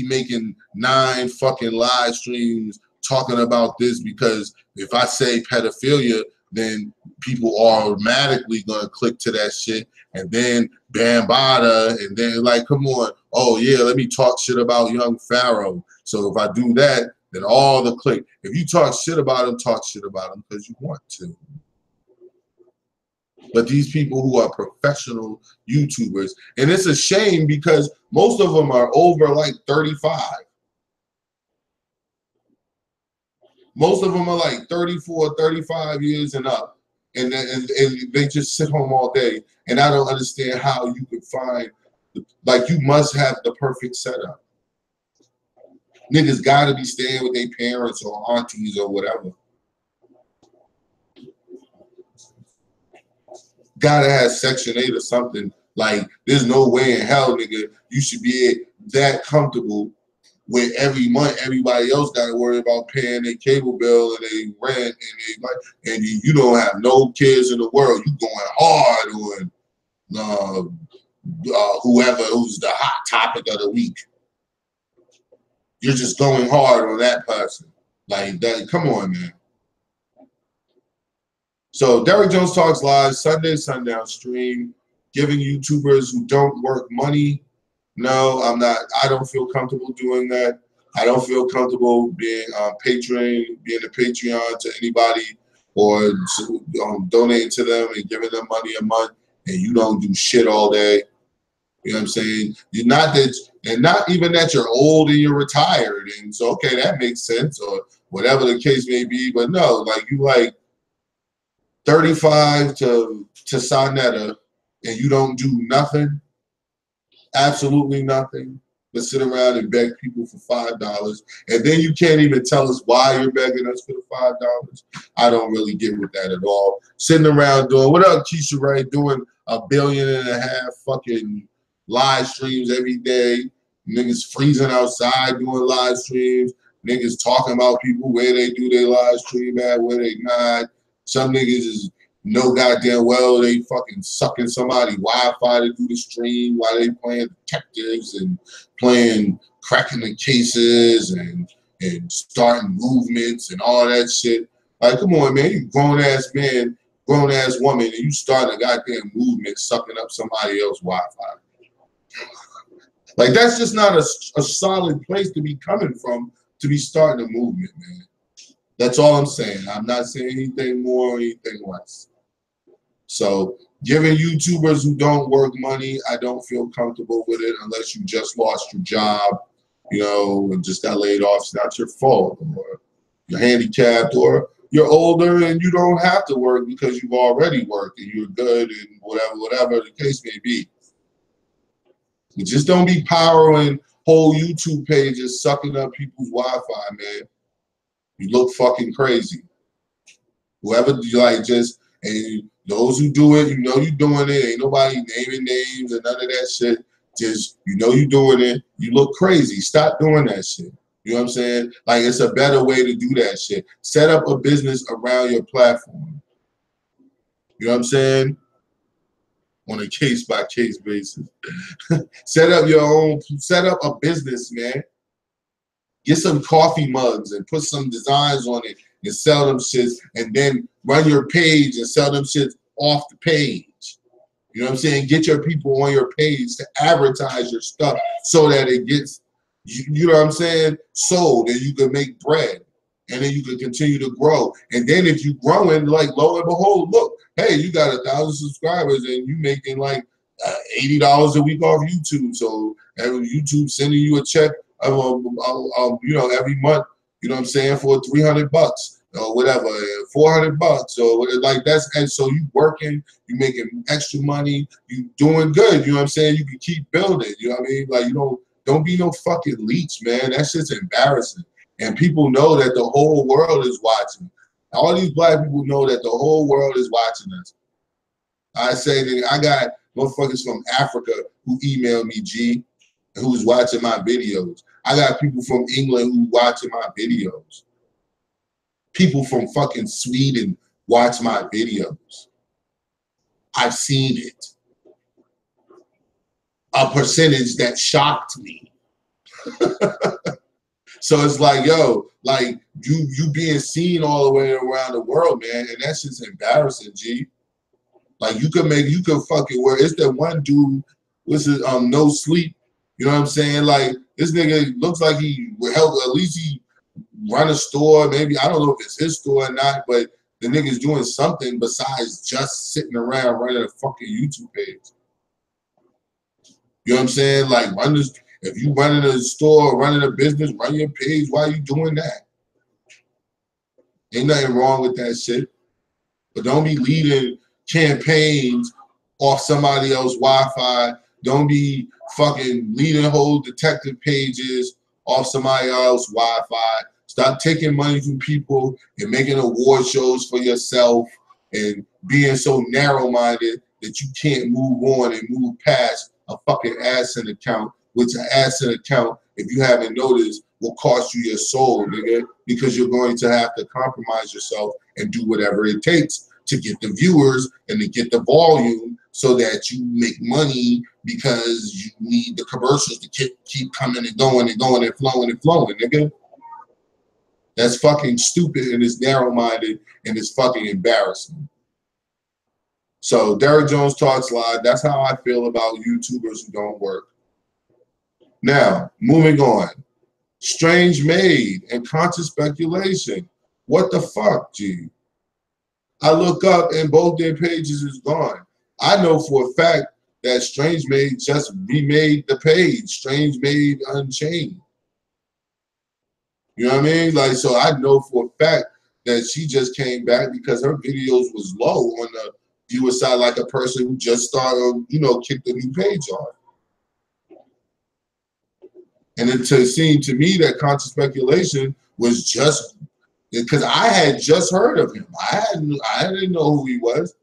making 9 fucking live streams talking about this, because if I say pedophilia, then people are automatically gonna click to that shit, and then Bambada, and then like, come on, oh yeah, let me talk shit about young Pharaoh. So if I do that, then all the click. If you talk shit about him because you want to. But these people who are professional YouTubers, and it's a shame because most of them are over like 35. Most of them are like 34, 35 years and up. And they just sit home all day. And I don't understand how you could find, like, you must have the perfect setup. Niggas gotta be staying with their parents or aunties or whatever. Gotta have Section 8 or something. Like, there's no way in hell, nigga, you should be that comfortable where every month everybody else got to worry about paying their cable bill and their rent, and you don't have no kids in the world. You going hard on whoever who's the hot topic of the week. You're just going hard on that person. Like that. Come on, man. So Derek Jones Talks Live, Sunday Sundown stream, giving YouTubers who don't work money. No, I'm not. I don't feel comfortable doing that. I don't feel comfortable being a Patreon to anybody, or donating to them and giving them money a month, and you don't do shit all day. You know what I'm saying? You're not that, and not even that you're old and you're retired, and so okay, that makes sense, or whatever the case may be. But no, like, you like 35 to Sarnetta, and you don't do nothing, absolutely nothing, but sit around and beg people for $5, and then you can't even tell us why you're begging us for the $5. I don't really get with that at all. Sitting around doing, what up, Keisha Ray, doing 1.5 billion fucking live streams every day. Niggas freezing outside doing live streams. Niggas talking about people where they do their live stream at, where they not. Some niggas is no goddamn well they fucking sucking somebody Wi-Fi to do the stream while they playing detectives and playing cracking the cases and starting movements and all that shit. Like, come on, man, you grown ass man, grown ass woman, and you start a goddamn movement sucking up somebody else's Wi-Fi. Like, that's just not a solid place to be coming from, to be starting a movement, man. That's all I'm saying. I'm not saying anything more or anything less. So giving YouTubers who don't work money, I don't feel comfortable with it unless you just lost your job, you know, and just got laid off. It's not your fault, or you're handicapped, or you're older and you don't have to work because you've already worked and you're good and whatever the case may be. You just don't be powering whole YouTube pages sucking up people's Wi-Fi, man. You look fucking crazy. Whoever you like, just, and those who do it, you know you're doing it. Ain't nobody naming names and none of that shit. Just, you know you're doing it. You look crazy. Stop doing that shit. You know what I'm saying? Like, it's a better way to do that shit. Set up a business around your platform. You know what I'm saying? On a case-by-case basis. Set up a business, man. Get some coffee mugs and put some designs on it and sell them shits, and then run your page and sell them shits off the page. You know what I'm saying? Get your people on your page to advertise your stuff so that it gets, you know what I'm saying, sold, and you can make bread. And then you can continue to grow. And then if you growing, like, lo and behold, look, hey, you got 1,000 subscribers and you making like $80 a week off YouTube. So YouTube sending you a check you know, every month, you know what I'm saying, for $300 or whatever, $400 or like that's, and so you working, you making extra money, you doing good, you know what I'm saying? You can keep building, you know what I mean? Like, you don't be no fucking leech, man. That shit's embarrassing. And people know that the whole world is watching. All these black people know that the whole world is watching us. I say that I got motherfuckers from Africa who email me, G, who's watching my videos. I got people from England who watching my videos. People from fucking Sweden watch my videos. I've seen it. A percentage that shocked me. So it's like, yo, like you being seen all the way around the world, man, and that's just embarrassing, G. Like you could fucking wear. It's that one dude, what's it, no sleep. You know what I'm saying? Like this nigga looks like he would help. At least he run a store. Maybe I don't know if it's his store or not, but the nigga's doing something besides just sitting around running a fucking YouTube page. You know what I'm saying? Like run this. If you running a store, running a business, run your page. Why are you doing that? Ain't nothing wrong with that shit. But don't be leading campaigns off somebody else's Wi-Fi. Don't be fucking leading whole detective pages off somebody else's Wi-Fi. Stop taking money from people and making award shows for yourself and being so narrow-minded that you can't move on and move past a fucking AdSense account, which an AdSense account, if you haven't noticed, will cost you your soul, nigga, because you're going to have to compromise yourself and do whatever it takes to get the viewers and to get the volume so that you make money because you need the commercials to keep coming and going and going and flowing, nigga. That's fucking stupid and it's narrow-minded and it's fucking embarrassing. So Derrick Jones Talks Live, that's how I feel about YouTubers who don't work. Now, moving on. Strange Made and Conscious Speculation. What the fuck, G? I look up and both their pages is gone. I know for a fact that Strange Made just remade the page, Strange Made Unchained. You know what I mean? Like, so I know for a fact that she just came back because her videos was low on the viewer side, like a person who just started, you know, kicked a new page off. And it seemed to me that Conscious Speculation was just because I had just heard of him. I didn't know who he was.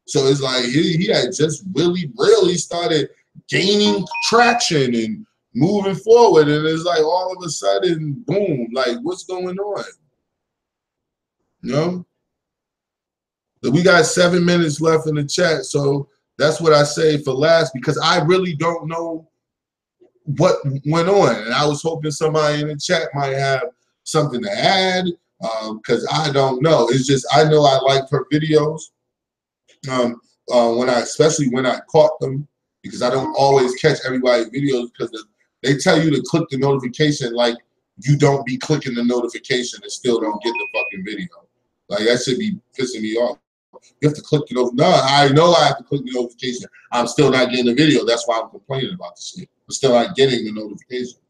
So it's like he had just really started gaining traction and moving forward. And it's like all of a sudden, boom, like what's going on? You know? But we got 7 minutes left in the chat. So that's what I say for last because I really don't know what went on. And I was hoping somebody in the chat might have something to add because I don't know. It's just I know I liked her videos especially when I caught them because I don't always catch everybody's videos because they tell you to click the notification like you don't be clicking the notification and still don't get the fucking video. Like that should be pissing me off. You have to click the notification. No, I know I have to click the notification. I'm still not getting the video. That's why I'm complaining about the shit. I'm still not getting the notifications.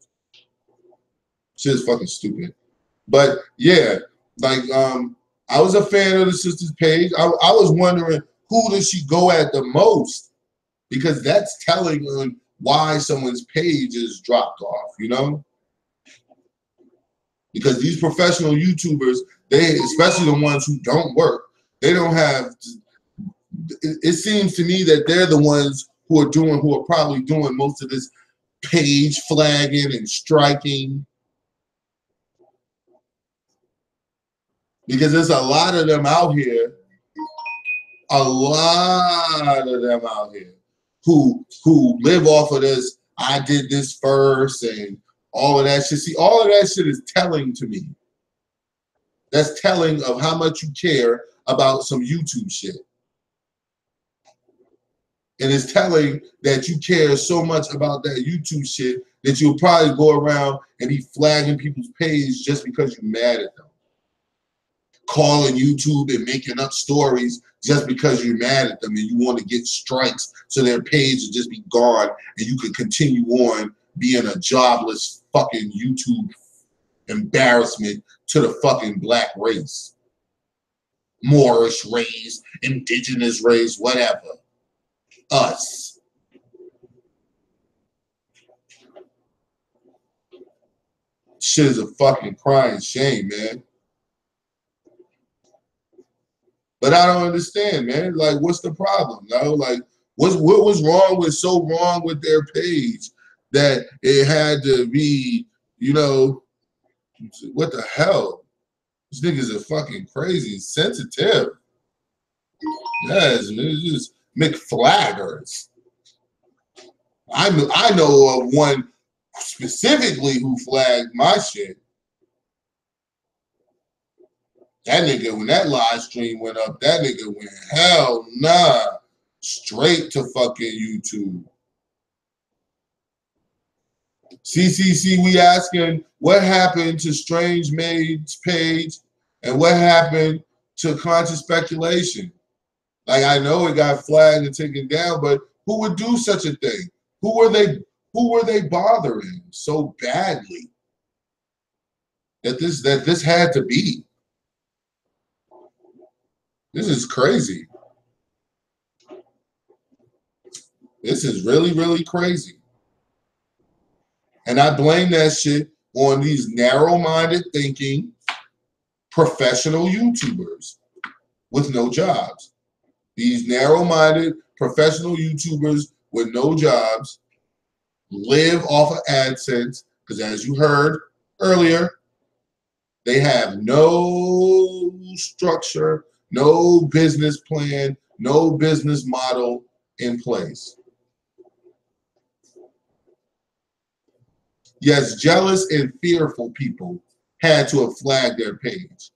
Shit is fucking stupid. But yeah, like I was a fan of the sister's page. I was wondering who does she go at the most? Because that's telling on why someone's page is dropped off, you know? Because these professional YouTubers, they, especially the ones who don't work, they don't have, it seems to me that they're the ones who are probably doing most of this page flagging and striking. Because there's a lot of them out here, who live off of this. I did this first and all of that shit. See, all of that shit is telling to me. That's telling of how much you care about some YouTube shit. And it's telling that you care so much about that YouTube shit that you'll probably go around and be flagging people's page just because you're mad at them. Calling YouTube and making up stories just because you're mad at them and you want to get strikes so their page will just be gone and you can continue on being a jobless fucking YouTube embarrassment to the fucking black race. Moorish race, indigenous race, whatever. Us. Shit is a fucking crying shame, man. But I don't understand, man. Like, what's the problem? No, like, what was wrong with their page that it had to be, you know, what the hell? These niggas are fucking crazy, sensitive. Yes, it's just McFlaggers. I know of one specifically who flagged my shit. That nigga, when that live stream went up, that nigga went, hell nah, straight to fucking YouTube. CCC, we asking what happened to Strange Maid's page and what happened to Conscious Speculation? Like, I know it got flagged and taken down, but who would do such a thing? Who were they bothering so badly that this had to be? This is crazy. This is really, really crazy. And I blame that shit on these narrow-minded thinking professional YouTubers with no jobs. These narrow-minded professional YouTubers with no jobs live off of AdSense because, as you heard earlier, they have no structure, no business plan, no business model in place. Yes, jealous and fearful people had to have flagged their page.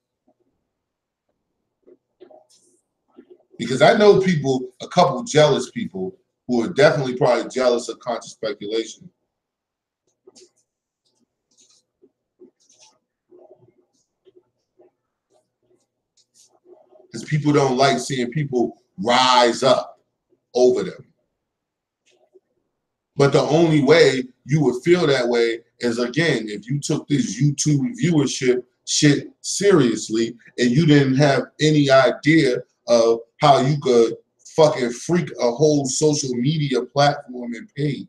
Because I know people, a couple jealous people, who are definitely probably jealous of Conscious Speculation. Because people don't like seeing people rise up over them. But the only way you would feel that way is, again, if you took this YouTube viewership shit seriously and you didn't have any idea of how you could fucking freak a whole social media platform and page.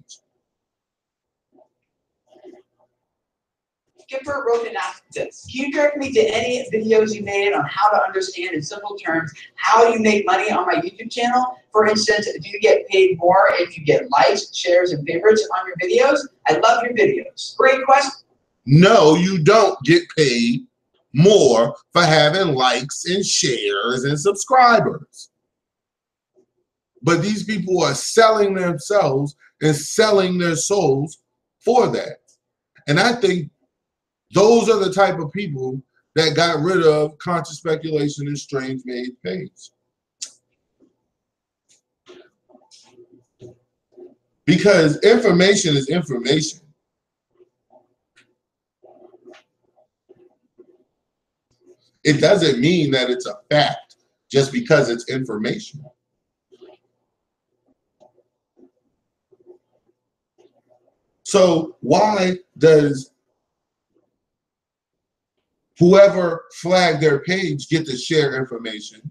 Skipper wrote an ask this. Can you direct me to any videos you made on how to understand in simple terms how you make money on my YouTube channel? For instance, do you get paid more if you get likes, shares, and favorites on your videos? I love your videos. Great question. No, you don't get paid more for having likes and shares and subscribers. But these people are selling themselves and selling their souls for that. And I think those are the type of people that got rid of Conscious Speculation and Strange Maid page. Because information is information. It doesn't mean that it's a fact just because it's information. So why does whoever flagged their page get to share information,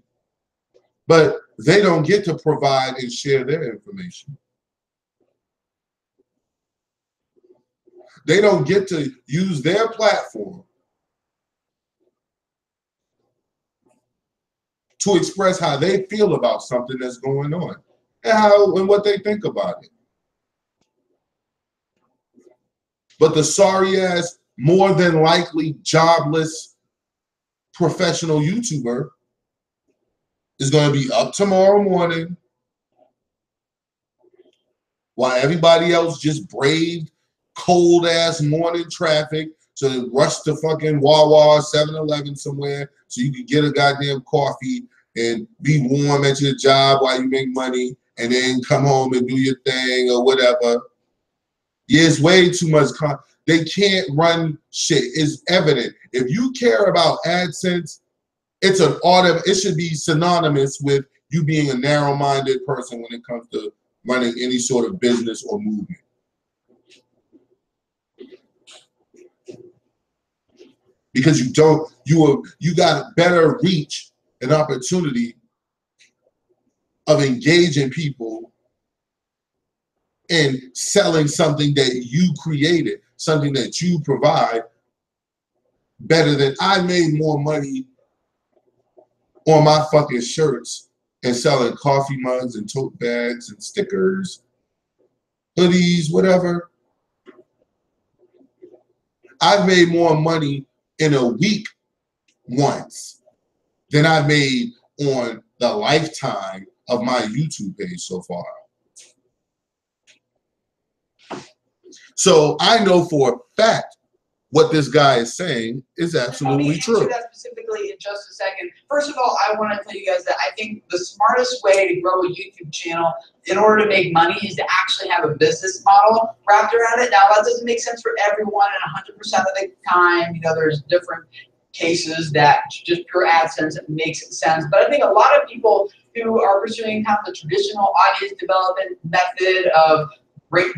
but they don't get to provide and share their information? They don't get to use their platform to express how they feel about something that's going on and what they think about it. But the sorry ass, more than likely jobless professional YouTuber is going to be up tomorrow morning while everybody else just braved cold-ass morning traffic, so they rush to fucking Wawa, 7-Eleven somewhere so you can get a goddamn coffee and be warm at your job while you make money and then come home and do your thing or whatever. Yeah, it's way too much. They can't run shit. It's evident. If you care about AdSense, it's an it should be synonymous with you being a narrow-minded person when it comes to running any sort of business or movement. Because you got better reach and opportunity of engaging people and selling something that you created, something that you provide better than I made more money on my fucking shirts and selling coffee mugs and tote bags and stickers, hoodies, whatever. I've made more money in a week once than I've made on the lifetime of my YouTube page so far. So I know for a fact what this guy is saying is absolutely true. I'll that specifically in just a second. First of all, I want to tell you guys that I think the smartest way to grow a YouTube channel in order to make money is to actually have a business model wrapped around it. Now, that doesn't make sense for everyone, and 100% of the time, there's different cases that just pure AdSense makes sense. But I think a lot of people who are pursuing kind of the traditional audience development method of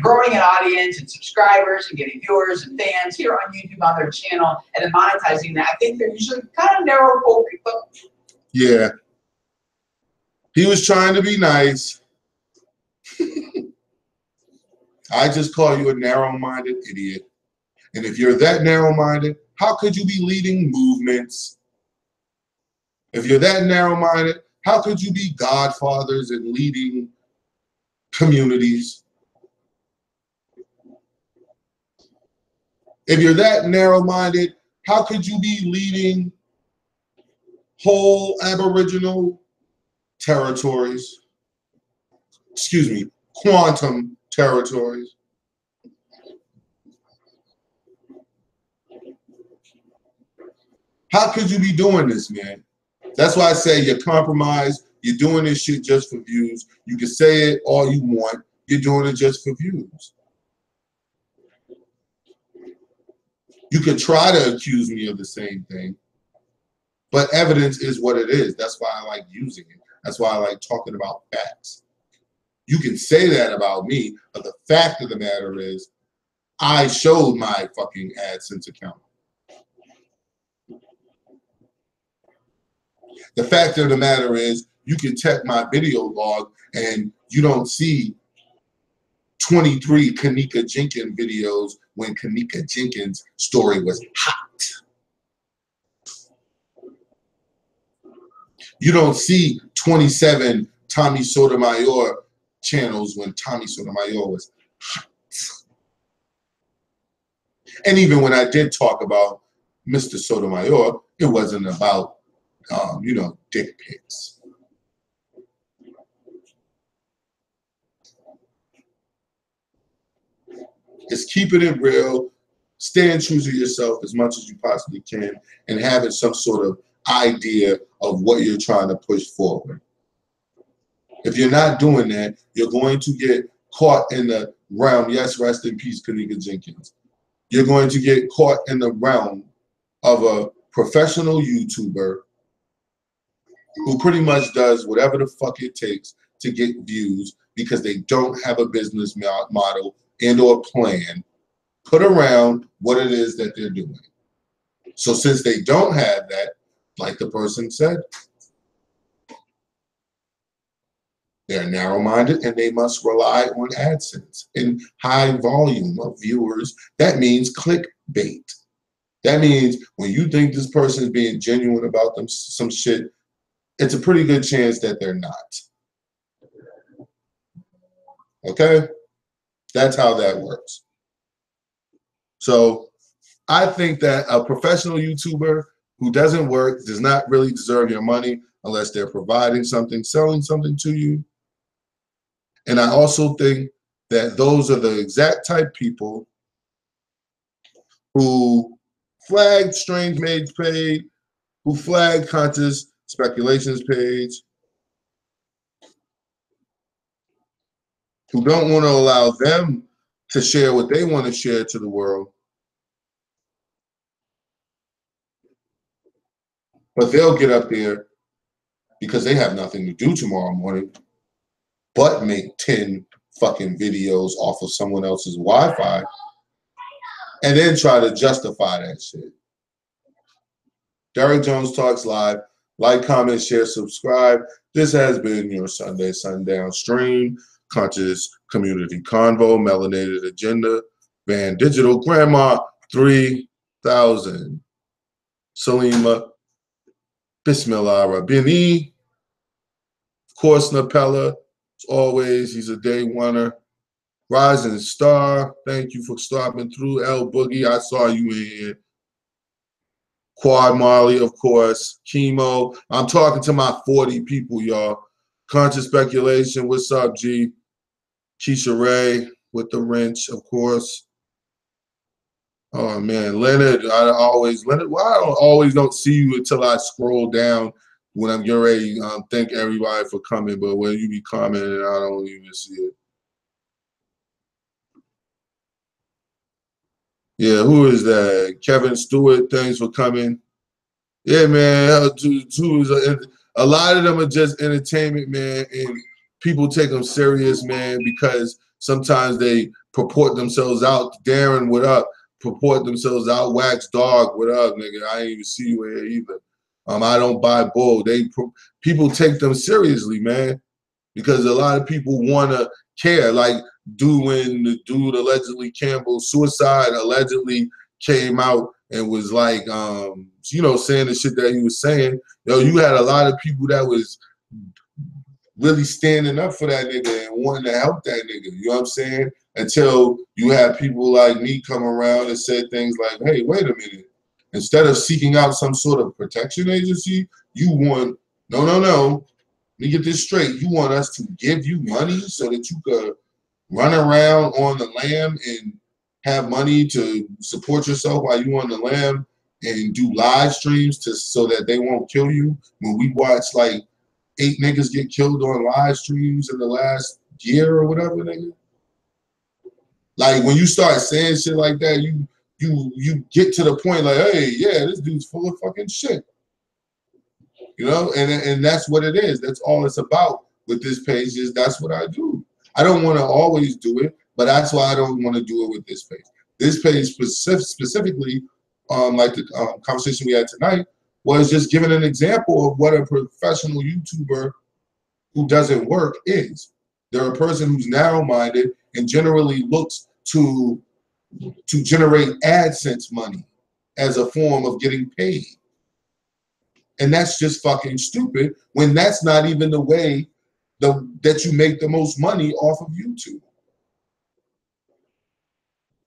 growing an audience and subscribers and getting viewers and fans here on YouTube on their channel and then monetizing that, I think they're usually kind of narrow focused. Yeah. He was trying to be nice. I just call you a narrow-minded idiot. And if you're that narrow-minded, how could you be leading movements? If you're that narrow-minded, how could you be godfathers and leading communities? If you're that narrow-minded, how could you be leading whole Aboriginal territories? Excuse me, quantum territories. How could you be doing this, man? That's why I say you're compromised. You're doing this shit just for views. You can say it all you want. You're doing it just for views. You could try to accuse me of the same thing, but evidence is what it is. That's why I like using it. That's why I like talking about facts. You can say that about me, but the fact of the matter is I showed my fucking AdSense account. The fact of the matter is you can check my video log and you don't see 23 Kanika Jenkins videos when Kanika Jenkins' story was hot. You don't see 27 Tommy Sotomayor channels when Tommy Sotomayor was hot. And even when I did talk about Mr. Sotomayor, it wasn't about, dick pics. It's keeping it real, staying true to yourself as much as you possibly can, and having some sort of idea of what you're trying to push forward. If you're not doing that, you're going to get caught in the realm. Yes, rest in peace, Kanika Jenkins. You're going to get caught in the realm of a professional YouTuber who pretty much does whatever the fuck it takes to get views because they don't have a business model and or plan put around what it is that they're doing. So since they don't have that, like the person said, they're narrow-minded and they must rely on AdSense in high volume of viewers. That means clickbait. That means when you think this person is being genuine about some shit, it's a pretty good chance that they're not. Okay? That's how that works. So I think that a professional YouTuber who doesn't work does not really deserve your money unless they're providing something, selling something to you. And I also think that those are the exact type people who flagged Strange Mage page, who flagged Conscious Speculations page, who don't want to allow them to share what they want to share to the world. But they'll get up there because they have nothing to do tomorrow morning but make 10 fucking videos off of someone else's Wi-Fi and then try to justify that shit. Derek Jones Talks Live. Like, comment, share, subscribe. This has been your Sunday Sundown stream. Conscious Community Convo, Melanated Agenda, Van Digital Grandma 3000. Salima, Bismillah Rabini. Of course, Napella, as always, he's a day oneer. Rising Star, thank you for stopping through. L Boogie, I saw you in here. Quad Marley, of course. Chemo. I'm talking to my 40 people, y'all. Conscious Speculation, what's up, G? Keisha Ray with the wrench, of course. Oh man, Leonard, Leonard, why I don't see you until I scroll down when I'm getting ready. Thank everybody for coming, but when you be commenting, I don't even see it. Yeah, who is that? Kevin Stewart, thanks for coming. Yeah, man, a lot of them are just entertainment, man, and people take them serious, man, because sometimes they purport themselves out. Darren, what up? Purport themselves out. Wax Dog, what up, nigga? I ain't even see you here either. I don't buy bull. People take them seriously, man, because a lot of people want to care. Like, when the dude allegedly Campbell suicide allegedly came out and was like, you know, saying the shit that he was saying. Yo, you had a lot of people that was really standing up for that nigga and wanting to help that nigga. You know what I'm saying? Until you had people like me come around and said things like, hey, wait a minute. Instead of seeking out some sort of protection agency, you want, no. Let me get this straight. You want us to give you money so that you could run around on the lam and have money to support yourself while you on the lam and do live streams so that they won't kill you. When we watch like 8 niggas get killed on live streams in the last year or whatever, nigga. Like, when you start saying shit like that, you get to the point like, hey, yeah, this dude's full of fucking shit. You know, and that's what it is. That's all it's about with this page is that's what I do. I don't want to always do it, but that's why I don't want to do it with this page. This page specifically, like the conversation we had tonight, was just giving an example of what a professional YouTuber who doesn't work is. They're a person who's narrow-minded and generally looks to generate AdSense money as a form of getting paid. And that's just fucking stupid when that's not even the way that you make the most money off of YouTube.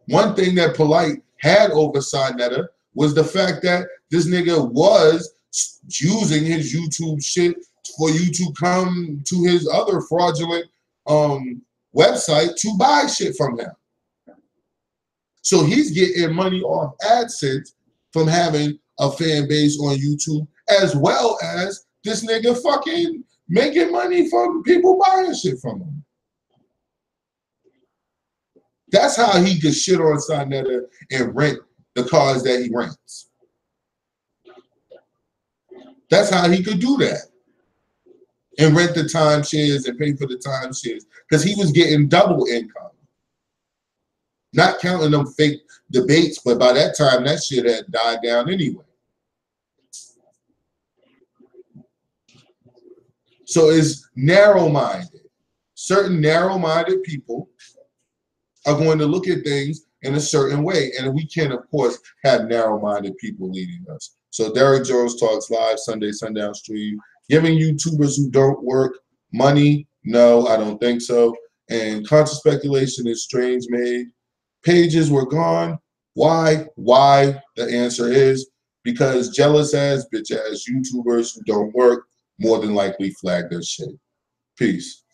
One thing that Polite had over Sinetta was the fact that this nigga was using his YouTube shit for you to come to his other fraudulent website to buy shit from him. So he's getting money off AdSense from having a fan base on YouTube, as well as this nigga fucking making money from people buying shit from him. That's how he could shit on Sinetta and rent the cars that he rents. That's how he could do that. And rent the timeshares and pay for the timeshares. Because he was getting double income. Not counting them fake debates, but by that time, that shit had died down anyway. So it's narrow-minded. Certain narrow-minded people are going to look at things in a certain way. And we can, of course, have narrow-minded people leading us. So Derek Jones Talks Live, Sunday Sundown stream. Giving YouTubers who don't work money? No, I don't think so. And Conscious Speculation is Strange Made. Pages were gone. Why? Why? The answer is because jealous ass, bitch ass YouTubers who don't work more than likely flag their shit. Peace.